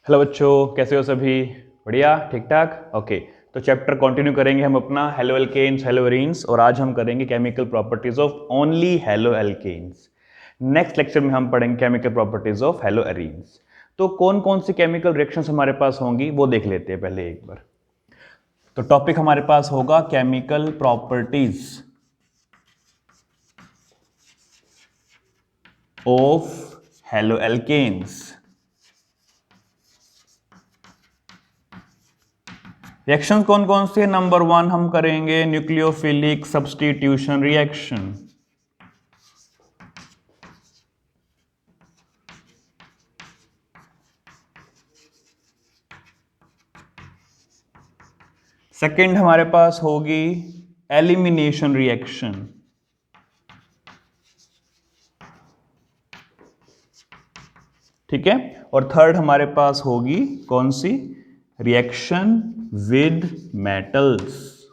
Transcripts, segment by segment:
Hello बच्चों, कैसे हो सभी? बढ़िया, ठीक ठाक। ओके, तो चैप्टर कंटिन्यू करेंगे हम अपना हेलो एल्केन्स, हेलो एरीन्स, और आज हम करेंगे chemical properties of only haloalkanes. Next lecture में हम पढ़ेंगे chemical properties of haloarenes. तो कौन कौन सी केमिकल रिएक्शंस हमारे पास होंगी वो देख लेते हैं पहले एक बार। तो टॉपिक हमारे पास होगा chemical properties of haloalkanes. Reaction कौन कौन से? नंबर 1 हम करेंगे न्यूक्लियोफिलिक सब्स्टिट्यूशन रिएक्शन। सेकंड हमारे पास होगी एलिमिनेशन रिएक्शन। ठीक है, और थर्ड हमारे पास होगी कौन सी? Reaction with metals.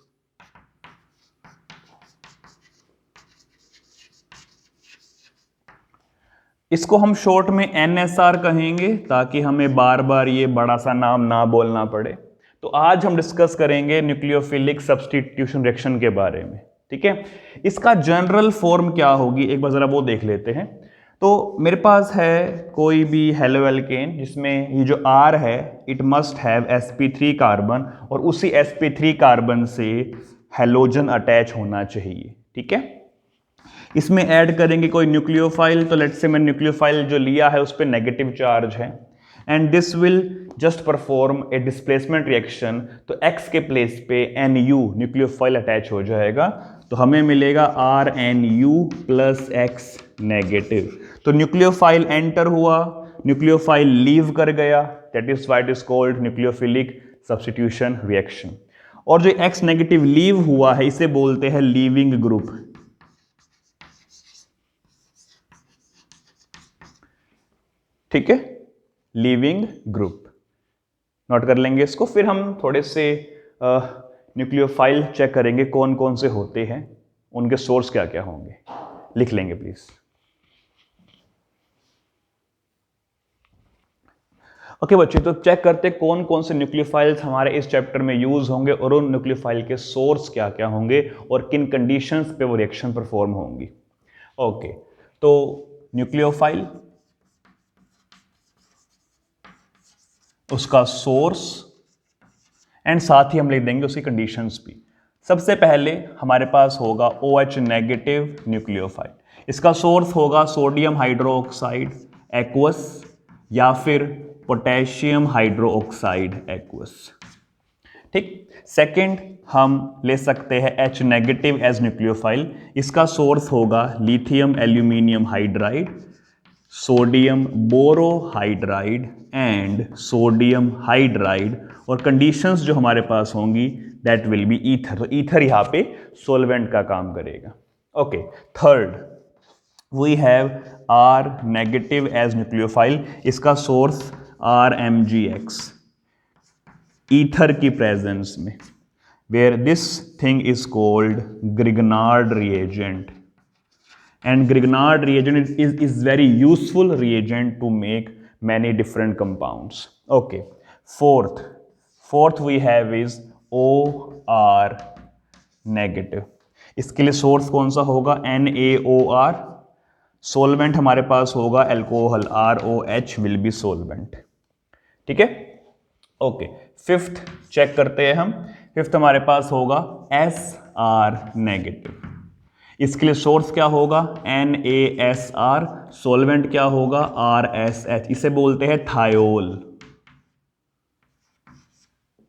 इसको हम शॉर्ट में NSR कहेंगे ताकि हमें बार बार ये बड़ा सा नाम ना बोलना पड़े। तो आज हम डिस्कस करेंगे न्यूक्लियोफिलिक सब्स्टिट्यूशन रिएक्शन के बारे में। ठीक है, इसका जनरल फॉर्म क्या होगी एक बार जरा वो देख लेते हैं। तो मेरे पास है कोई भी हेलो एल्केन जिसमें ये जो R है it must have sp3 carbon, और उसी sp3 कार्बन से हेलोजन अटैच होना चाहिए। ठीक है, इसमें ऐड करेंगे कोई न्यूक्लियोफाइल। तो लेट्स से मैं न्यूक्लियोफाइल जो लिया है उस पर नेगेटिव चार्ज है, and this will just perform a displacement reaction. तो X के प्लेस पे Nu न्यूक्लियोफाइल अटैच हो जाएगा, तो हमें मिलेगा RNu प्लस X नेगेटिव। तो न्यूक्लियोफाइल एंटर हुआ, न्यूक्लियोफाइल लीव कर गया, that is why it is called nucleophilic substitution reaction. और जो X नेगेटिव लीव हुआ है इसे बोलते हैं लीविंग ग्रुप। ठीक है, लीविंग ग्रुप नोट कर लेंगे इसको। फिर हम थोड़े से न्यूक्लियोफाइल चेक करेंगे कौन कौन से होते हैं, उनके सोर्स क्या क्या होंगे, लिख लेंगे प्लीज। ओके बच्चे, तो चेक करते हैं कौन कौन से न्यूक्लियोफाइल्स हमारे इस चैप्टर में यूज होंगे और उन न्यूक्लियोफाइल के सोर्स क्या क्या होंगे और किन कंडीशंस पे वो रिएक्शन परफॉर्म होंगी। ओके, तो न्यूक्लियोफाइल, उसका सोर्स, एंड साथ ही हम लिख देंगे उसकी कंडीशंस भी। सबसे पहले हमारे पास होगा OH नेगेटिव न्यूक्लियोफाइल। इसका सोर्स होगा सोडियम हाइड्रोक्साइड एक्वस या फिर पोटेशियम हाइड्रोक्साइड एक्वस। ठीक, सेकंड हम ले सकते हैं H नेगेटिव एज न्यूक्लियोफाइल। इसका सोर्स होगा lithium aluminium hydride, sodium borohydride and sodium hydride, और कंडीशंस जो हमारे पास होंगी दैट विल बी ईथर। तो ईथर यहां पे सोलवेंट का काम करेगा। Okay, third we have R negative as nucleophile. इसका सोर्स RMgX, ईथर की प्रेजेंस में, where this thing is called Grignard reagent, and Grignard reagent is very useful reagent to make many different compounds. Okay, fourth we have is OR negative. इसके लिए source कौन सा होगा? NaOR। Solvent हमारे पास होगा alcohol, ROH will be solvent. ठीक है, ओके। फिफ्थ चेक करते हैं हम। फिफ्थ हमारे पास होगा SR नेगेटिव। इसके लिए सोर्स क्या होगा? NaSR। सोलवेंट क्या होगा? RSH। इसे बोलते हैं थायोल।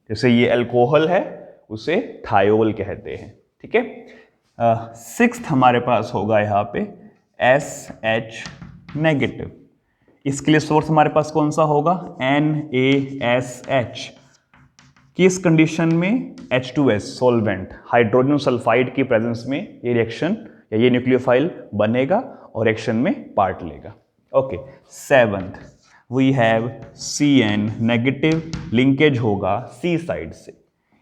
जैसे ये अल्कोहल है उसे थायोल कहते हैं। ठीक है, सिक्स्थ हमारे पास होगा यहाँ पे SH नेगेटिव। इसके लिए सोर्स हमारे पास कौन सा होगा? NaSH। किस कंडीशन में? H2S सोलवेंट, हाइड्रोजन सल्फाइड की प्रेजेंस में ये रिएक्शन या ये न्यूक्लियोफाइल बनेगा और रिएक्शन में पार्ट लेगा। Okay, seventh we have Cn negative. Linkage होगा C साइड से।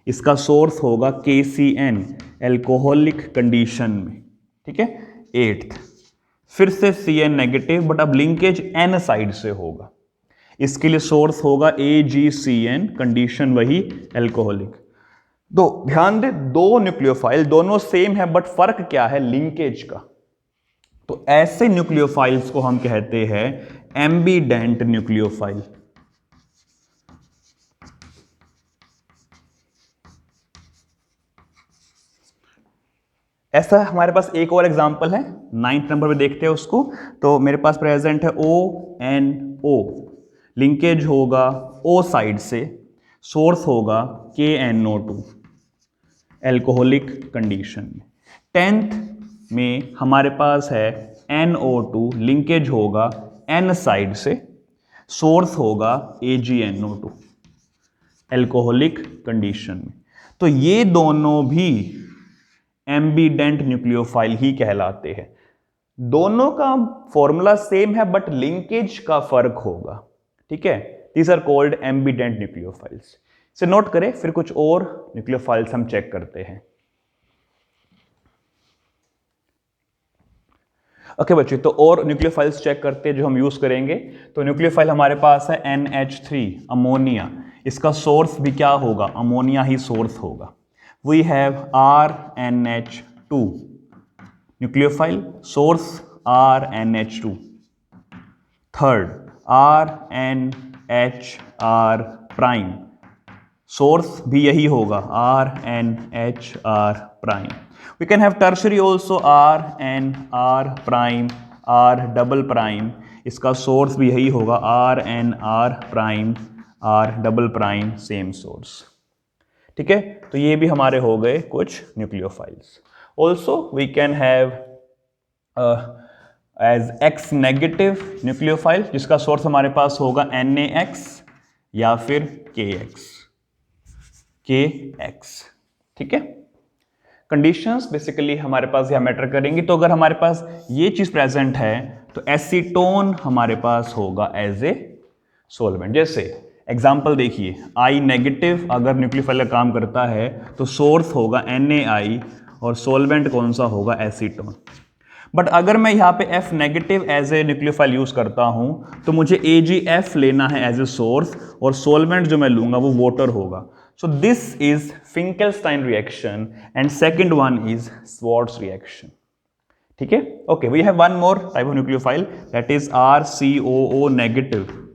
इसका सोर्स होगा KCN, एल्कोहलिक कंडीशन में। ठीक है, एट्थ फिर से Cn नेगेटिव, बट अब लिंकेज N साइड से होगा। इसके लिए सोर्स होगा AgCN, कंडीशन वही एल्कोहलिक। तो ध्यान दे, दो न्यूक्लियोफाइल दोनों सेम है, बट फर्क क्या है? लिंकेज का। तो ऐसे न्यूक्लियोफाइल्स को हम कहते हैं एम्बीडेंट न्यूक्लियोफाइल। ऐसा हमारे पास एक और एग्जांपल है, 9th नंबर पे देखते हैं उसको। तो मेरे पास प्रेजेंट है ONO, लिंकेज होगा O साइड से, सोर्स होगा KNO2, एल्कोहलिक कंडीशन में। 10th में हमारे पास है NO2, लिंकेज होगा N साइड से, सोर्स होगा AgNO2, एल्कोहलिक कंडीशन में। तो ये दोनों भी एम्बीडेंट न्यूक्लियोफाइल ही कहलाते हैं। दोनों का फॉर्मूला सेम है, बट लिंकेज का फर्क होगा। ठीक है, दीज आर कॉल्ड एम्बीडेंट न्यूक्लियोफाइल्स। इसे नोट करें, फिर कुछ और न्यूक्लियोफाइल्स हम चेक करते हैं। ओके बच्चे, तो और न्यूक्लियोफाइल्स चेक करते हैं जो हम यूज करेंगे। तो न्यूक्लियोफाइल हमारे पास है NH3, अमोनिया। इसका सोर्स भी क्या होगा? अमोनिया ही सोर्स होगा। We have RNH2, nucleophile, source RNH2. Third, RNHR prime, source भी यही होगा RNHR prime. We can have tertiary also, RNR prime, R double prime, इसका source भी यही होगा RNR prime, R double prime, same source. ठीक है, तो ये भी हमारे हो गए कुछ nucleophiles. Also we can have as X negative nucleophile, जिसका सोर्स हमारे पास होगा NaX या फिर KX। ठीक है, कंडीशंस बेसिकली हमारे पास यह मैटर करेंगी। तो अगर हमारे पास ये चीज प्रेजेंट है तो एसीटोन हमारे पास होगा एज ए सोलवेंट। जैसे एग्जाम्पल देखिए, I नेगेटिव अगर न्यूक्लियोफाइल का काम करता है तो सोर्स होगा NaI और सोलवेंट कौन सा होगा? एसीटोन। बट अगर मैं यहाँ पे F negative as a nucleophile use करता हूँ तो मुझे AgF लेना है एज ए सोर्स, और सोलवेंट जो मैं लूंगा वो वाटर होगा। So this is Finkelstein reaction and second one is Swarts reaction. ठीक है, okay, we have one more type of nucleophile, that is RCOO negative.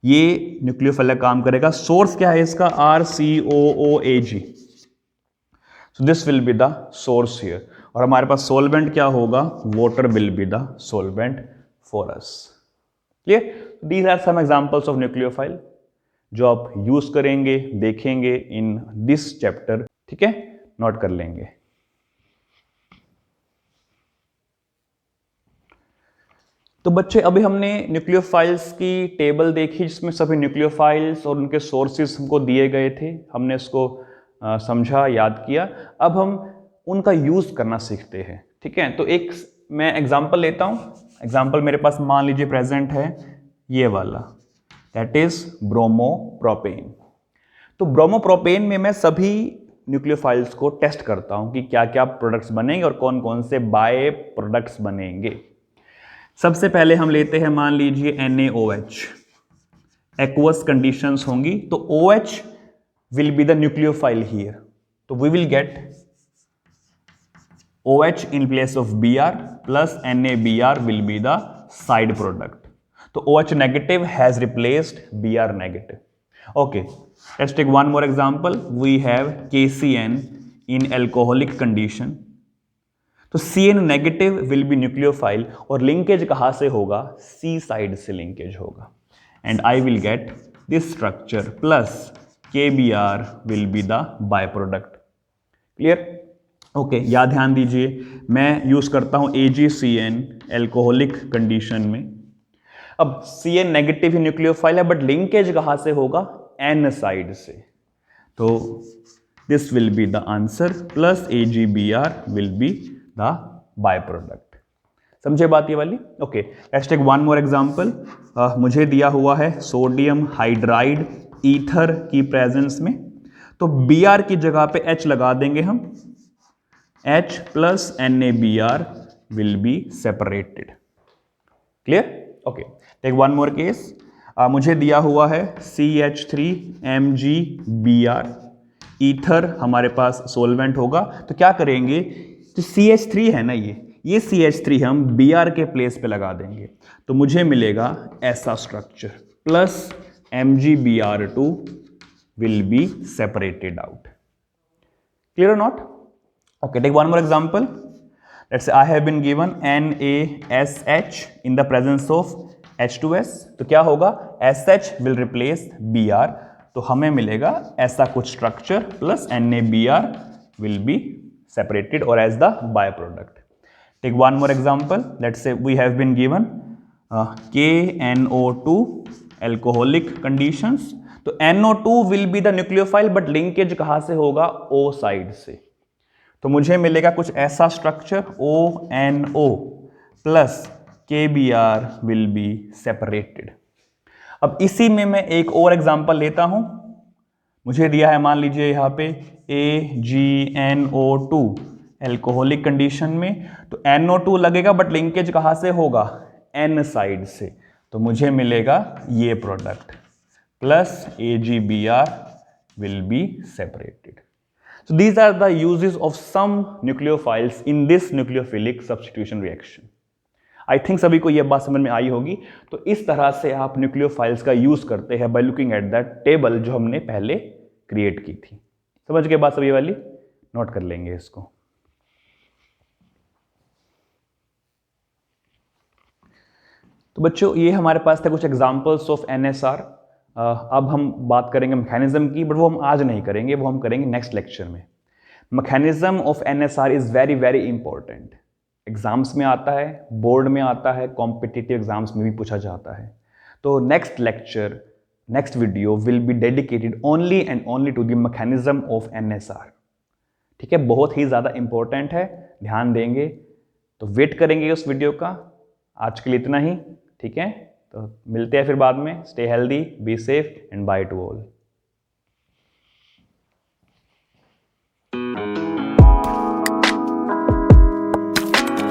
ये न्यूक्लियोफाइल का काम करेगा। सोर्स क्या है इसका? RCOOAg। So this will be the source here. और हमारे पास सोलवेंट क्या होगा? Water will be the solvent for us. Clear? These are some examples of nucleophile जो आप यूज करेंगे, देखेंगे इन दिस चैप्टर। ठीक है, नोट कर लेंगे। तो बच्चे, अभी हमने न्यूक्लियोफाइल्स की टेबल देखी जिसमें सभी न्यूक्लियोफाइल्स और उनके सोर्सेज हमको दिए गए थे। हमने इसको समझा, याद किया। अब हम उनका यूज करना सीखते हैं। ठीक है, तो एक मैं एग्जांपल लेता हूं। एग्जांपल मेरे पास मान लीजिए प्रेजेंट है ये वाला, दैट इज ब्रोमोप्रोपेन। तो ब्रोमोप्रोपेन में मैं सभी न्यूक्लियोफाइल्स को टेस्ट करता हूं कि क्या क्या प्रोडक्ट्स बनेंगे और कौन कौन से बाय प्रोडक्ट्स बनेंगे। सबसे पहले हम लेते हैं, मान लीजिए NaOH। एक्वस कंडीशंस होंगी तो OH will be the nucleophile here. तो we will get OH in place of Br plus NaBr will be the side product. So OH negative has replaced Br negative. Okay, let's take one more example. We have KCN in alcoholic condition. तो CN negative will be nucleophile और linkage कहां से होगा? C side से linkage होगा। And I will get this structure plus KBr will be the by product. Clear? Okay, याद ध्यान दीजिए, मैं यूज करता हूं AgCN एल्कोहलिक कंडीशन में। अब CN नेगेटिव ही न्यूक्लियोफाइल है, बट लिंकेज कहां से होगा? N साइड से। तो this will be the answer plus AgBr will be the by product. समझे बात ये वाली? Okay, let's take one more example. मुझे दिया हुआ है सोडियम हाइड्राइड ईथर की प्रेजेंस में, तो Br की जगह पे H लगा देंगे हम, H plus NaBr will be separated. Clear? Okay. Take one more case. मुझे दिया हुआ है CH3MgBr, ईथर हमारे पास सोलवेंट होगा, तो क्या करेंगे, तो CH3 है ना, ये CH3 हम Br के प्लेस पे लगा देंगे, तो मुझे मिलेगा ऐसा structure, plus MgBr2 will be separated out. Clear or not? Okay, take one more example. Let's say I have been given NaSH in the presence of H2S. तो क्या होगा, SH will replace Br, तो हमें मिलेगा ऐसा कुछ structure, plus NaBr will be separated or as the byproduct. Take one more example. Let's say we have been given KNO2 alcoholic conditions. तो NO2 will be the nucleophile, but linkage कहाँ से होगा, O side से, तो मुझे मिलेगा कुछ ऐसा structure ONO plus KBr will be separated. अब इसी में मैं एक और एग्जांपल लेता हूं. मुझे दिया है, मान लीजिए यहां पे AgNO2 एल्कोहलिक कंडीशन में, तो NO2 लगेगा बट लिंकेज कहां से होगा, N साइड से, तो मुझे मिलेगा ये product, plus AgBr will be separated. So these are the uses of some nucleophiles in this nucleophilic substitution reaction. I think सभी को ये बात समझ में आई होगी. तो इस तरह से आप न्यूक्लियोफाइल्स का यूज करते हैं by looking at that table जो हमने पहले क्रिएट की थी. समझ के बाद सभी वाली नोट कर लेंगे इसको. तो बच्चों ये हमारे पास थे कुछ एग्जांपल्स ऑफ NSR. अब हम बात करेंगे मैकेनिज्म की, बट वो हम आज नहीं करेंगे, वो हम करेंगे नेक्स्ट लेक्चर में. Mechanism of NSR is very very important. Exams में आता है, बोर्ड में आता है, कॉम्पिटिटिव एग्जाम्स में भी पूछा जाता है. तो next lecture, next video will be dedicated only and only to the mechanism of NSR. ठीक है, बहुत ही ज़्यादा इंपॉर्टेंट है, ध्यान देंगे. तो वेट करेंगे उस वीडियो का. आज के लिए इतना ही. ठीक है, तो मिलते हैं फिर बाद में. Stay healthy, be safe and by two all.